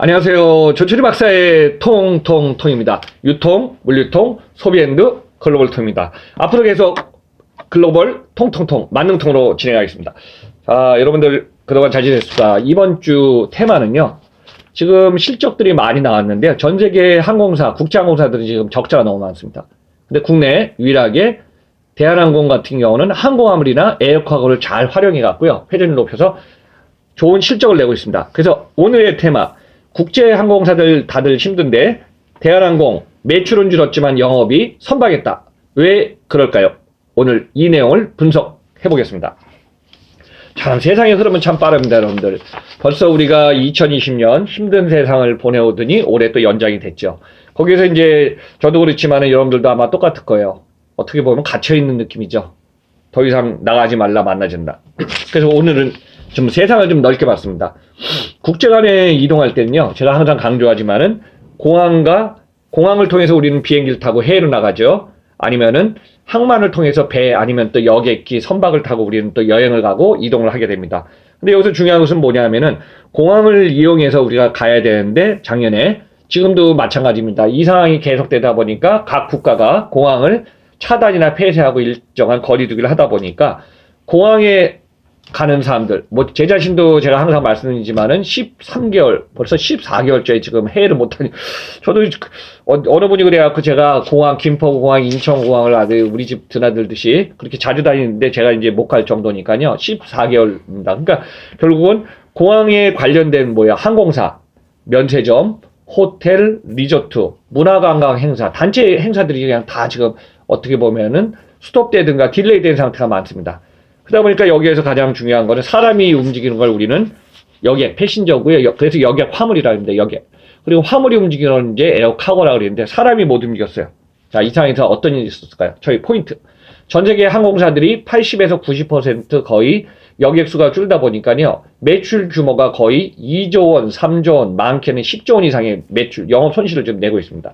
안녕하세요. 조철희 박사의 통통통입니다. 유통, 물류통, 소비앤드 글로벌 통입니다. 앞으로 계속 글로벌 통통통, 만능통으로 진행하겠습니다. 자, 여러분들 그동안 잘 지냈습니까? 이번 주 테마는요. 지금 실적들이 많이 나왔는데요. 전 세계 항공사, 국제항공사들은 지금 적자가 너무 많습니다. 근데 국내 유일하게 대한항공 같은 경우는 항공화물이나 에어카고를 잘 활용해 갖고요. 회전을 높여서 좋은 실적을 내고 있습니다. 그래서 오늘의 테마, 국제항공사들 다들 힘든데 대한항공 매출은 줄었지만 영업이 선박했다. 왜 그럴까요? 오늘 이 내용을 분석해 보겠습니다. 참 세상의 흐름은 참 빠릅니다, 여러분들. 벌써 우리가 2020년 힘든 세상을 보내오더니 올해 또 연장이 됐죠. 거기서 이제 저도 그렇지만 여러분들도 아마 똑같을 거예요. 어떻게 보면 갇혀있는 느낌이죠. 더 이상 나가지 말라 만나진다. 그래서 오늘은 좀 세상을 좀 넓게 봤습니다. 국제 간에 이동할 때는요, 제가 항상 강조하지만은 공항을 통해서 우리는 비행기를 타고 해외로 나가죠. 아니면은 항만을 통해서 배 아니면 또 여객기, 선박을 타고 우리는 또 여행을 가고 이동을 하게 됩니다. 근데 여기서 중요한 것은 뭐냐면은 공항을 이용해서 우리가 가야 되는데 작년에 지금도 마찬가지입니다. 이 상황이 계속되다 보니까 각 국가가 공항을 차단이나 폐쇄하고 일정한 거리두기를 하다 보니까 공항에 가는 사람들, 제 자신도 제가 항상 말씀드리지만은 13개월, 벌써 14개월째 지금 해외를 못하니, 저도 어느 분이 그래갖고 제가 김포공항, 인천공항을 아주 우리 집 드나들듯이 그렇게 자주 다니는데 제가 이제 못 갈 정도니까요. 14개월입니다. 그러니까 결국은 공항에 관련된 항공사, 면세점, 호텔, 리조트, 문화관광 행사, 단체 행사들이 그냥 다 지금 어떻게 보면은 스톱되든가 딜레이 된 상태가 많습니다. 그러다 보니까 여기에서 가장 중요한 거는 사람이 움직이는 걸 우리는 여객, 패신저고요. 그래서 여객 화물이라 합니다. 여객. 그리고 화물이 움직이는 건 이제 에어카고라 그러는데 사람이 못 움직였어요. 자, 이 상황에서 어떤 일이 있었을까요? 저희 포인트. 전 세계 항공사들이 80에서 90% 거의 여객수가 줄다 보니까요. 매출 규모가 거의 2조 원, 3조 원, 많게는 10조 원 이상의 매출, 영업 손실을 좀 내고 있습니다.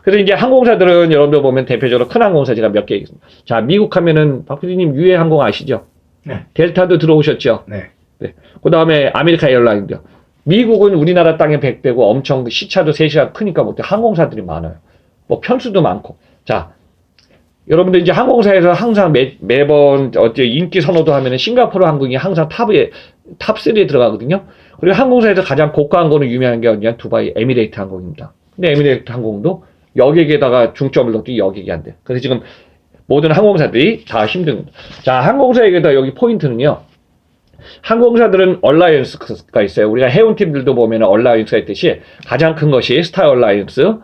그래서 이제 항공사들은 여러분들 보면 대표적으로 큰 항공사 제가 몇 개 있습니다. 자, 미국 하면은 박 PD님 유해항공 아시죠? 네. 델타도 들어오셨죠? 네. 네. 그 다음에 아메리카 에어라인도. 미국은 우리나라 땅에 100배고 엄청 시차도 3시간 크니까 항공사들이 많아요. 편수도 많고. 자, 여러분들 이제 항공사에서 항상 매번 인기 선호도 하면은 싱가포르 항공이 항상 탑3에 들어가거든요. 그리고 항공사에서 가장 고가 항공은 유명한 게 어디냐? 두바이 에미레이트 항공입니다. 근데 에미레이트 항공도 여객에다가 중점을 뒀더니 여객이 안 돼. 그래서 지금 모든 항공사들이 다 힘듭니다. 자, 항공사에게다 여기 포인트는요. 항공사들은 얼라이언스가 있어요. 우리가 해운팀들도 보면 얼라이언스가 있듯이 가장 큰 것이 스타 얼라이언스.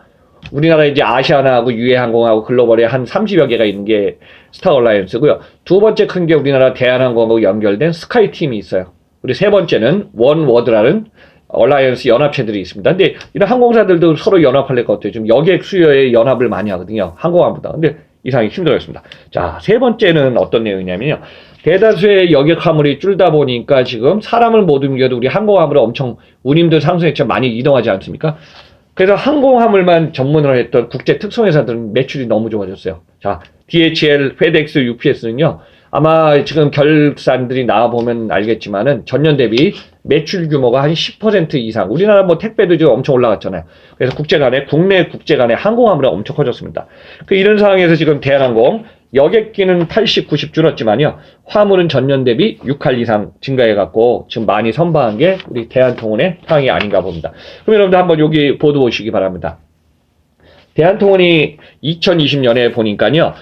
우리나라 이제 아시아나하고 유해항공하고 글로벌에 한 30여 개가 있는 게 스타 얼라이언스고요. 두 번째 큰 게 우리나라 대한항공하고 연결된 스카이팀이 있어요. 그리고 세 번째는 원워드라는 얼라이언스 연합체들이 있습니다. 근데 이런 항공사들도 서로 연합하려고 어때요? 지금 여객 수요에 연합을 많이 하거든요. 항공화보다. 근데 이상이 힘들어졌습니다. 자, 세 번째는 어떤 내용이냐면요. 대다수의 여객 화물이 줄다 보니까 지금 사람을 못 옮겨도 우리 항공화물을 엄청 운임도 상승했죠. 많이 이동하지 않습니까? 그래서 항공화물만 전문으로 했던 국제 특성회사들은 매출이 너무 좋아졌어요. 자, DHL, FedEx, UPS는요. 아마 지금 결산들이 나와보면 알겠지만은 전년 대비 매출 규모가 한 10% 이상. 우리나라 택배도 지금 엄청 올라갔잖아요. 그래서 국내 국제 간의 항공화물이 엄청 커졌습니다. 이런 상황에서 지금 대한항공 여객기는 80, 90 줄었지만요. 화물은 전년 대비 6할 이상 증가해갖고 지금 많이 선방한 게 우리 대한통운의 상황이 아닌가 봅니다. 그럼 여러분들 한번 여기 보도 보시기 바랍니다. 대한통운이 2020년에 보니까요.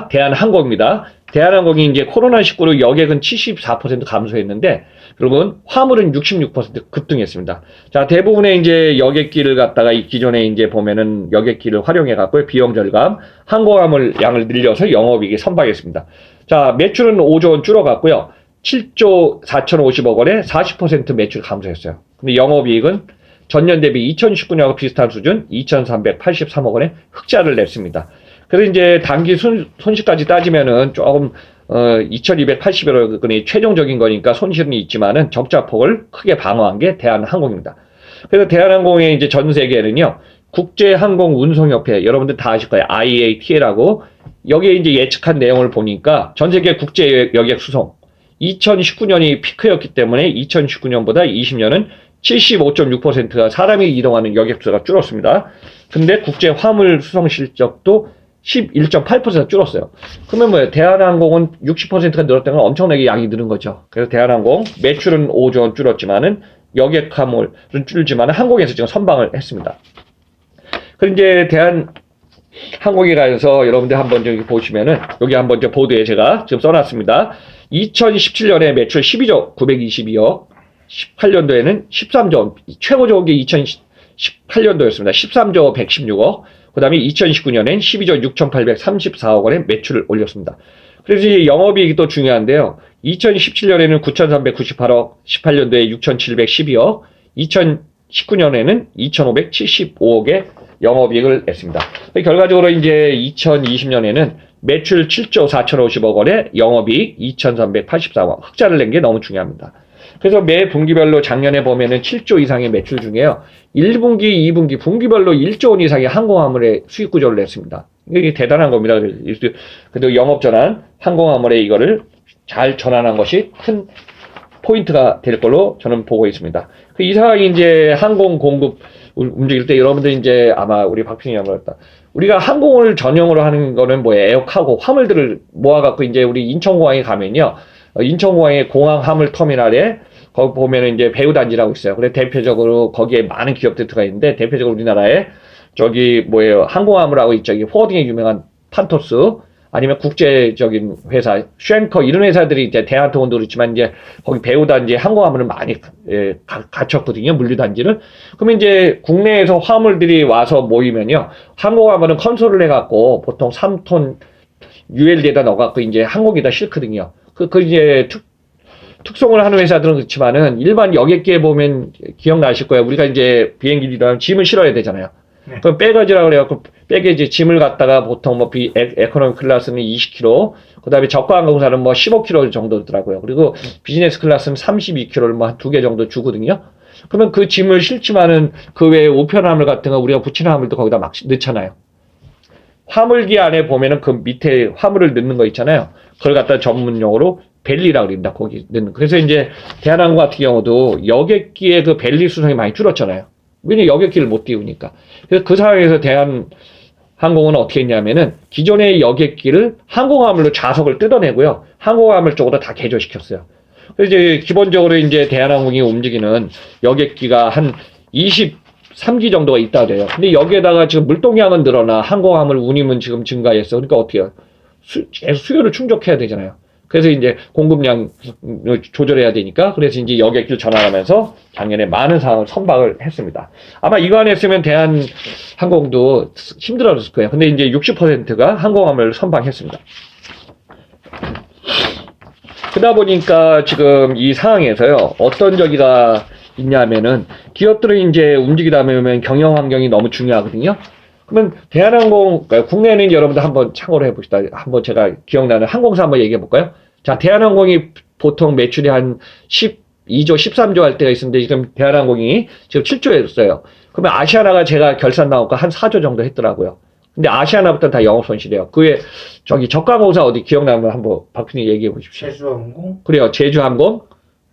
대한항공입니다. 대한항공이 이제 코로나19로 여객은 74% 감소했는데, 그러면 화물은 66% 급등했습니다. 자, 대부분의 이제 여객기를 갖다가 기존에 이제 보면은 여객기를 활용해갖고 비용 절감, 항공화물 양을 늘려서 영업이익이 선박했습니다. 자, 매출은 5조 원 줄어갔고요. 7조 4,050억 원에 40% 매출 감소했어요. 근데 영업이익은 전년 대비 2019년하고 비슷한 수준 2,383억 원에 흑자를 냈습니다. 그래서 이제 단기 손실까지 따지면은 조금 2,280여 원이 최종적인 거니까 손실은 있지만은 적자폭을 크게 방어한 게 대한항공입니다. 그래서 대한항공의 이제 전 세계는요. 국제항공운송협회, 여러분들 다 아실 거예요. IATA라고 여기에 이제 예측한 내용을 보니까 전 세계 국제 여객 수송 2019년이 피크였기 때문에 2019년보다 20년은 75.6%가 사람이 이동하는 여객수가 줄었습니다. 근데 국제 화물 수송 실적도 11.8% 줄었어요. 그러면 뭐예요? 대한항공은 60%가 늘었다는 건 엄청나게 양이 늘은 거죠. 그래서 대한항공 매출은 5조 원 줄었지만은 여객 화물은 줄지만 항공에서 지금 선방을 했습니다. 그럼 이제 대한항공에 가서 여러분들 한번 여기 보시면은 여기 한번 이제 보도에 제가 지금 써놨습니다. 2017년에 매출 12조 922억, 18년도에는 13조, 최고 좋은 게 2018년도였습니다. 13조 116억. 그 다음에 2019년엔 12조 6,834억 원의 매출을 올렸습니다. 그래서 이 영업이익이 또 중요한데요. 2017년에는 9,398억, 18년도에 6,712억, 2019년에는 2,575억의 영업이익을 냈습니다. 결과적으로 이제 2020년에는 매출 7조 4,050억 원에 영업이익 2,384억 흑자를 낸 게 너무 중요합니다. 그래서 매 분기별로 작년에 보면은 7조 이상의 매출 중에요. 1분기, 2분기, 분기별로 1조 원 이상의 항공화물의 수익 구조를 냈습니다. 이게 대단한 겁니다. 그래도 영업전환, 항공화물에 이거를 잘 전환한 것이 큰 포인트가 될 걸로 저는 보고 있습니다. 이 상황이 이제 항공 공급 움직일 때 여러분들 이제 아마 우리 박PD님 말했다. 우리가 항공을 전용으로 하는 거는 뭐예요? 에어카고 화물들을 모아갖고 이제 우리 인천공항에 가면요. 인천공항의 공항 화물 터미널에 거기 보면은 이제 배후단지라고 있어요. 그래 대표적으로 거기에 많은 기업들 들어가 있는데 대표적으로 우리나라에 저기 뭐예요? 항공화물하고 저기 포워딩에 유명한 판토스 아니면 국제적인 회사 쉔커 이런 회사들이 이제 대한통운도 그렇지만 이제 거기 배후단지에 항공화물을 많이 갖췄거든요. 물류단지를. 그러면 이제 국내에서 화물들이 와서 모이면요. 항공화물은 컨솔을 해갖고 보통 3톤 ULD에다 넣어갖고 이제 항공기에다 싣거든요. 그 이제 특송을 하는 회사들은 그렇지만은 일반 여객기에 보면 기억나실 거예요. 우리가 이제 비행기랑 짐을 실어야 되잖아요. 네. 그럼 백어지라고 그래갖고 백에 이제 짐을 갖다가 보통 뭐 에코노미 클래스는 20kg, 그 다음에 저가 항공사는 뭐 15kg 정도더라고요. 그리고 비즈니스 클래스는 32kg를 뭐 한 2개 정도 주거든요. 그러면 그 짐을 실지만은 그 외에 우편화물 같은 거 우리가 붙이는 화물도 거기다 막 넣잖아요. 화물기 안에 보면은 그 밑에 화물을 넣는 거 있잖아요. 그걸 갖다 전문용어로 벨리라고 그럽니다. 거기 넣는. 그래서 이제 대한항공 같은 경우도 여객기의 그 벨리 수송이 많이 줄었잖아요. 왜냐면 여객기를 못 띄우니까. 그래서 그 상황에서 대한항공은 어떻게 했냐면은 기존의 여객기를 항공화물로 좌석을 뜯어내고요. 항공화물 쪽으로 다 개조시켰어요. 그래서 이제 기본적으로 이제 대한항공이 움직이는 여객기가 한 23기 정도가 있다 그래요. 근데 여기에다가 지금 물동량은 늘어나 항공화물 운임은 지금 증가했어. 그러니까 어떻게 해요? 계속 수요를 충족해야 되잖아요. 그래서 이제 공급량 조절해야 되니까 그래서 이제 여객기를 전환하면서 작년에 많은 사항을 선박을 했습니다. 아마 이거 안 했으면 대한항공도 힘들었을 거예요. 근데 이제 60%가 항공화물을 선박했습니다. 그러다 보니까 지금 이 상황에서요, 어떤 저기가 있냐면은 기업들은 이제 움직이다 보면 경영 환경이 너무 중요하거든요. 그러면 대한항공, 국내는 여러분들 한번 참고로 해봅시다. 한번 제가 기억나는 항공사 한번 얘기해 볼까요? 자, 대한항공이 보통 매출이 한 12조, 13조 할 때가 있었는데 지금 대한항공이 지금 7조 했어요. 그러면 아시아나가 제가 결산 나오니까 한 4조 정도 했더라고요. 근데 아시아나부터 다 영업 손실이에요. 그 외에 저기 저가항공사 어디 기억나면 한번 박근혜 얘기해 보십시오. 제주항공. 그래요. 제주항공.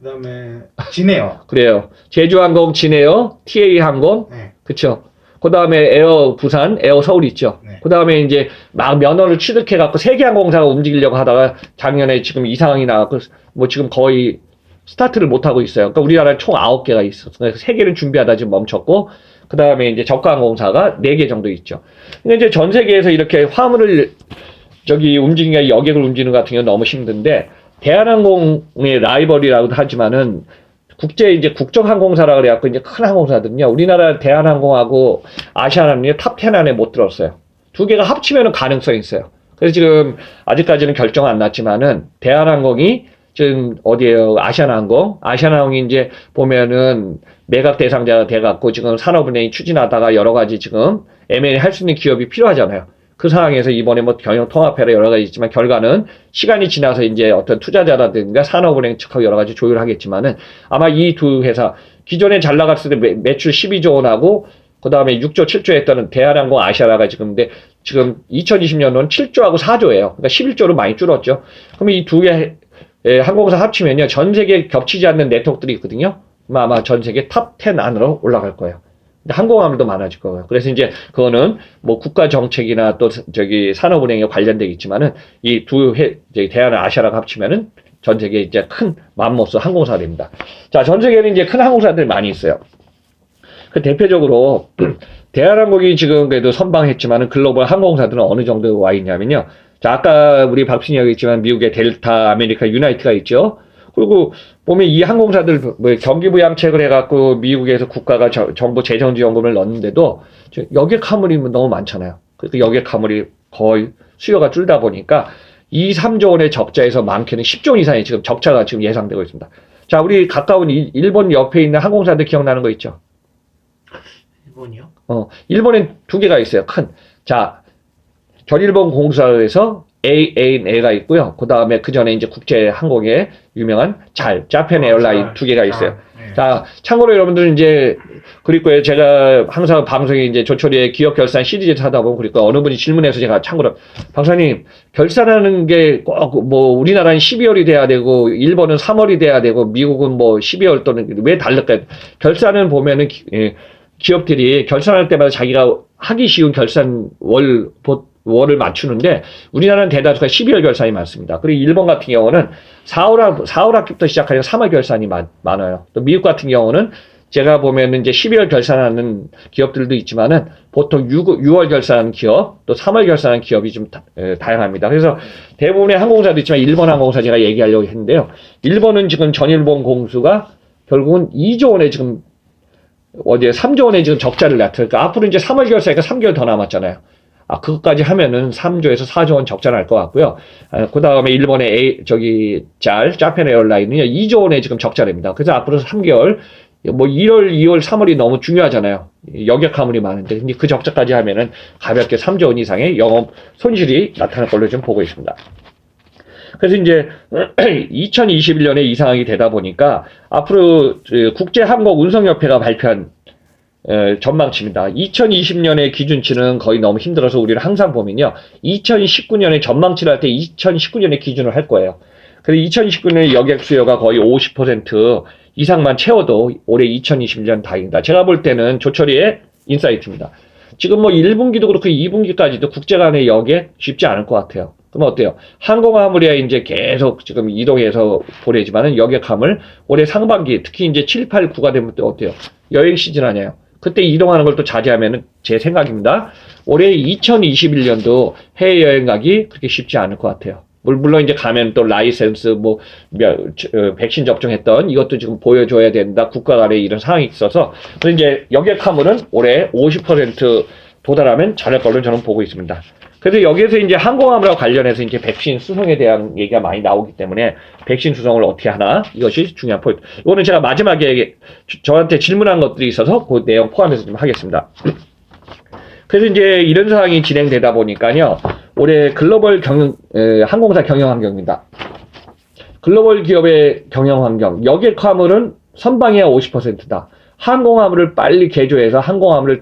그다음에 진에어. 그래요. 제주항공, 진에어, TA항공. 네. 그쵸. 그 다음에 에어 부산, 에어 서울 있죠. 네. 그 다음에 이제 막 면허를 취득해갖고 세계항공사가 움직이려고 하다가 작년에 지금 이 상황이 나왔고 뭐 지금 거의 스타트를 못하고 있어요. 그러니까 우리나라에 총 9개가 있어. 그래서 3개는 준비하다 지금 멈췄고, 그 다음에 이제 저가항공사가 4개 정도 있죠. 근데 이제 전 세계에서 이렇게 화물을 저기 움직이기가 여객을 움직이는 것 같은 경우는 너무 힘든데, 대한항공의 라이벌이라고도 하지만은 국제 이제 국정항공사라 그래갖고 이제 큰 항공사들은요. 우리나라 대한항공하고 아시아나는 탑10 안에 못 들었어요. 두 개가 합치면은 가능성이 있어요. 그래서 지금 아직까지는 결정 안 났지만은 대한항공이 지금 어디에요? 아시아나항공이 이제 보면은 매각 대상자가 돼갖고 지금 산업은행이 추진하다가 여러 가지 지금 M&A 할 수 있는 기업이 필요하잖아요. 그 상황에서 이번에 뭐 경영 통합회라 여러 가지 있지만 결과는 시간이 지나서 이제 어떤 투자자라든가 산업은행 측하고 여러 가지 조율하겠지만은 아마 이 두 회사 기존에 잘 나갔을 때 매출 12조 원하고 그 다음에 6조 7조 했다는 대한항공 아시아나가 지금 2020년도는 7조하고 4조예요. 그러니까 11조로 많이 줄었죠. 그러면 이 두 개 항공사 합치면요. 전 세계 겹치지 않는 네트워크들이 있거든요. 아마 전 세계 탑 10 안으로 올라갈 거예요. 항공화물도 많아질 거고요. 그래서 이제 그거는 뭐 국가 정책이나 또 저기 산업은행에 관련되어 있지만은 이 대한을 아시아랑 합치면은 전 세계 이제 큰 맘모스 항공사가 됩니다. 자, 전 세계는 이제 큰 항공사들이 많이 있어요. 그 대표적으로 대한항공이 지금 그래도 선방했지만은 글로벌 항공사들은 어느 정도 와 있냐면요. 자, 아까 우리 박순이 얘기했지만 미국의 델타, 아메리카, 유나이트가 있죠. 그리고 보면 이 항공사들 뭐 경기부양책을 해갖고 미국에서 국가가 정부 재정지원금을 넣는데도 여객 화물이 너무 많잖아요. 그러니까 여객 화물이 거의 수요가 줄다 보니까 2, 3조 원의 적자에서 많게는 10조 원 이상의 지금 적자가 지금 예상되고 있습니다. 자, 우리 가까운 일본 옆에 있는 항공사들 기억나는 거 있죠? 일본이요? 일본엔 두 개가 있어요. 큰. 자, 전일본 공사에서 ANA가 있고요. 그 다음에 그 전에 이제 국제 항공의 유명한 자펜 에어라인 두 개가 있어요. 네. 자, 참고로 여러분들은 이제 그럴 거예요. 제가 항상 방송에 이제 조철이의 기업 결산 시리즈를 하다 보면 그러니까 어느 분이 질문해서 제가 참고로 박사님 결산하는 게 꼭 뭐 우리나라는 12월이 돼야 되고 일본은 3월이 돼야 되고 미국은 뭐 12월 또는 왜 다를까요? 결산은 보면은 기업들이 결산할 때마다 자기가 하기 쉬운 결산 월을 맞추는데 우리나라는 대다수가 12월 결산이 많습니다. 그리고 일본 같은 경우는 4월 학기부터 시작하여 3월 결산이 많아요. 또 미국 같은 경우는 제가 보면은 이제 12월 결산하는 기업들도 있지만은 보통 6월 결산하는 기업, 또 3월 결산하는 기업이 좀 다양합니다. 그래서 대부분의 항공사도 있지만 일본 항공사 제가 얘기하려고 했는데요. 일본은 지금 전일본 공수가 결국은 2조 원에 지금 어제 3조 원에 지금 적자를 나타니까 앞으로 이제 3월 결산이니까 3개월 더 남았잖아요. 그것까지 하면은 3조에서 4조 원 적자 날 것 같고요. 그 다음에 일본의 자펜 에어라인은요, 2조 원에 지금 적자랍니다. 그래서 앞으로 3개월, 뭐 1월, 2월, 3월이 너무 중요하잖아요. 여객 화물이 많은데, 근데 그 적자까지 하면은 가볍게 3조 원 이상의 영업 손실이 나타날 걸로 좀 보고 있습니다. 그래서 이제 2021년에 이 상황이 되다 보니까 앞으로 국제항공운송협회가 발표한 전망치입니다. 2020년의 기준치는 거의 너무 힘들어서 우리는 항상 보면요. 2019년에 전망치를 할 때 2019년의 기준을 할 거예요. 그래서 2019년에 여객 수요가 거의 50% 이상만 채워도 올해 2021년 다행이다. 제가 볼 때는 조철이의 인사이트입니다. 지금 뭐 1분기도 그렇고 2분기까지도 국제 간의 여객 쉽지 않을 것 같아요. 그럼 어때요? 항공화물이야 이제 계속 지금 이동해서 보내지만은 여객화물 올해 상반기 특히 이제 7, 8, 9가 되면 또 어때요? 여행 시즌 아니에요. 그때 이동하는 걸 또 자제하면은 제 생각입니다. 올해 2021년도 해외여행 가기 그렇게 쉽지 않을 것 같아요. 물론 이제 가면 또 라이센스 백신 접종했던 이것도 지금 보여줘야 된다. 국가 간에 이런 상황이 있어서 그래서 이제 여객화물은 올해 50% 도달하면 잘할 걸로 저는 보고 있습니다. 그래서 여기에서 이제 항공화물과 관련해서 이제 백신 수송에 대한 얘기가 많이 나오기 때문에 백신 수송을 어떻게 하나 이것이 중요한 포인트. 이거는 제가 마지막에 저한테 질문한 것들이 있어서 그 내용 포함해서 좀 하겠습니다. 그래서 이제 이런 상황이 진행되다 보니까요. 올해 글로벌 항공사 경영 환경입니다. 글로벌 기업의 경영 환경, 여객 화물은 선방해야 50%다. 항공화물을 빨리 개조해서 항공화물을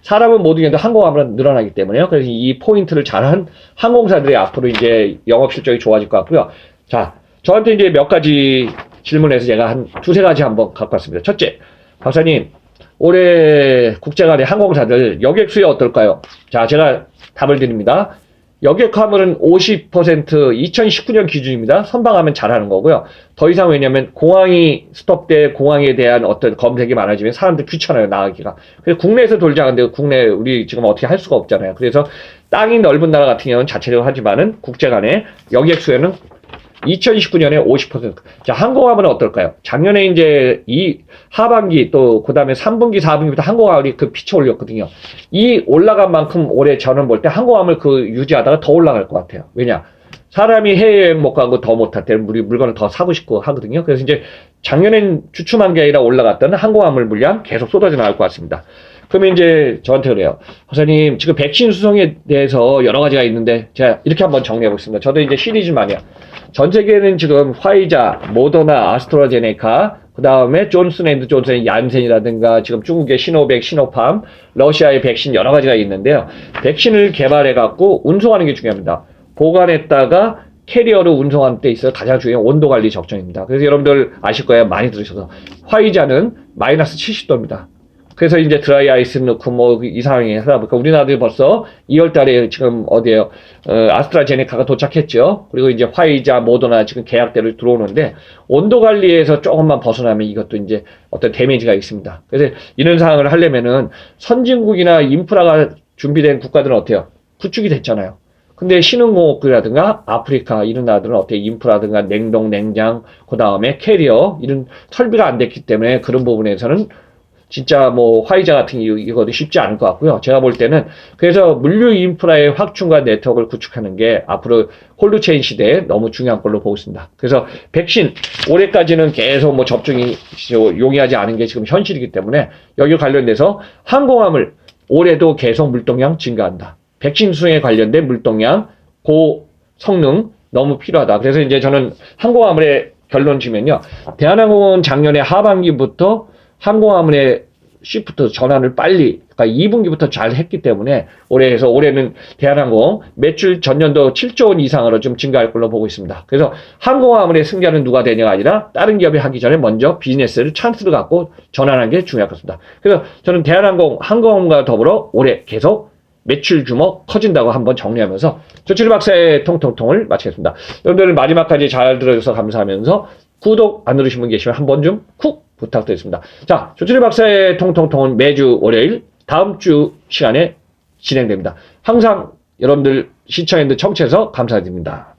사람은 모두에도 항공화물은 늘어나기 때문에요. 그래서 이 포인트를 잘한 항공사들이 앞으로 이제 영업 실적이 좋아질 것 같고요. 자, 저한테 이제 몇 가지 질문해서 제가 한 두세 가지 한번 갖고 왔습니다. 첫째, 박사님, 올해 국제 간의 항공사들 여객 수요 어떨까요? 자, 제가 답을 드립니다. 여객 화물은 50% 2019년 기준입니다. 선방하면 잘하는 거고요. 더 이상 왜냐면 공항이 스톱돼 공항에 대한 어떤 검색이 많아지면 사람들 귀찮아요, 나가기가. 그래서 국내에서 돌자 하는데 국내 우리 지금 어떻게 할 수가 없잖아요. 그래서 땅이 넓은 나라 같은 경우는 자체적으로 하지만은 국제 간의 여객 수요는 2019년에 50%. 자, 항공화물은 어떨까요? 작년에 이제 이 하반기 또 그 다음에 3분기, 4분기부터 항공화물이 그 피쳐 올렸거든요. 이 올라간 만큼 올해 저는 볼 때 항공화물 유지하다가 더 올라갈 것 같아요. 왜냐? 사람이 해외여행 못 가고 더 못할 때 우리 물건을 더 사고 싶고 하거든요. 그래서 이제 작년엔 주춤한 게 아니라 올라갔던 항공화물 물량 계속 쏟아져 나올 것 같습니다. 그러면 이제 저한테 그래요. 박사님, 지금 백신 수송에 대해서 여러 가지가 있는데 제가 이렇게 한번 정리해 보겠습니다. 저도 이제 시리즈만이야. 전 세계는 지금 화이자, 모더나, 아스트라제네카, 그 다음에 존슨앤드존슨, 얀센이라든가 지금 중국의 시노백, 시노팜, 러시아의 백신 여러 가지가 있는데요. 백신을 개발해 갖고 운송하는 게 중요합니다. 보관했다가 캐리어로 운송하는 데 있어 가장 중요한 온도 관리 적정입니다. 그래서 여러분들 아실 거예요. 많이 들으셔서. 화이자는 마이너스 70도입니다. 그래서 이제 드라이 아이스 넣고 뭐 이 상황에 하다 보니까 우리나라도 벌써 2월 달에 지금 어디에요? 아스트라제네카가 도착했죠. 그리고 이제 화이자, 모더나 지금 계약대로 들어오는데 온도 관리에서 조금만 벗어나면 이것도 이제 어떤 데미지가 있습니다. 그래서 이런 상황을 하려면은 선진국이나 인프라가 준비된 국가들은 어때요? 구축이 됐잖아요. 근데 신흥공업국이라든가 아프리카 이런 나라들은 어떻게 인프라든가 냉동, 냉장, 그 다음에 캐리어 이런 설비가 안 됐기 때문에 그런 부분에서는 진짜 뭐 화이자 같은 이거도 쉽지 않을 것 같고요. 제가 볼 때는 그래서 물류 인프라의 확충과 네트워크를 구축하는 게 앞으로 콜드체인 시대에 너무 중요한 걸로 보고 있습니다. 그래서 백신 올해까지는 계속 뭐 접종이 용이하지 않은 게 지금 현실이기 때문에 여기 관련돼서 항공화물 올해도 계속 물동량 증가한다. 백신 수행에 관련된 물동량, 고성능 너무 필요하다. 그래서 이제 저는 항공화물의 결론 지면요. 대한항공은 작년에 하반기부터 항공화물의 시프트 전환을 빨리, 그러니까 2분기부터 잘 했기 때문에 올해는 대한항공 매출 전년도 7조 원 이상으로 좀 증가할 걸로 보고 있습니다. 그래서 항공화물의 승자는 누가 되냐가 아니라 다른 기업이 하기 전에 먼저 비즈니스를 찬스를 갖고 전환하는 게 중요할 것 같습니다. 그래서 저는 대한항공, 항공과 더불어 올해 계속 매출 규모 커진다고 한번 정리하면서 조철희 박사의 통통통을 마치겠습니다. 여러분들 마지막까지 잘 들어줘서 감사하면서 구독 안 누르신 분 계시면 한번 좀 쿡 부탁드리겠습니다. 자, 조철희 박사의 통통통은 매주 월요일 다음 주 시간에 진행됩니다. 항상 여러분들 시청해주셔서 청취해서 감사드립니다.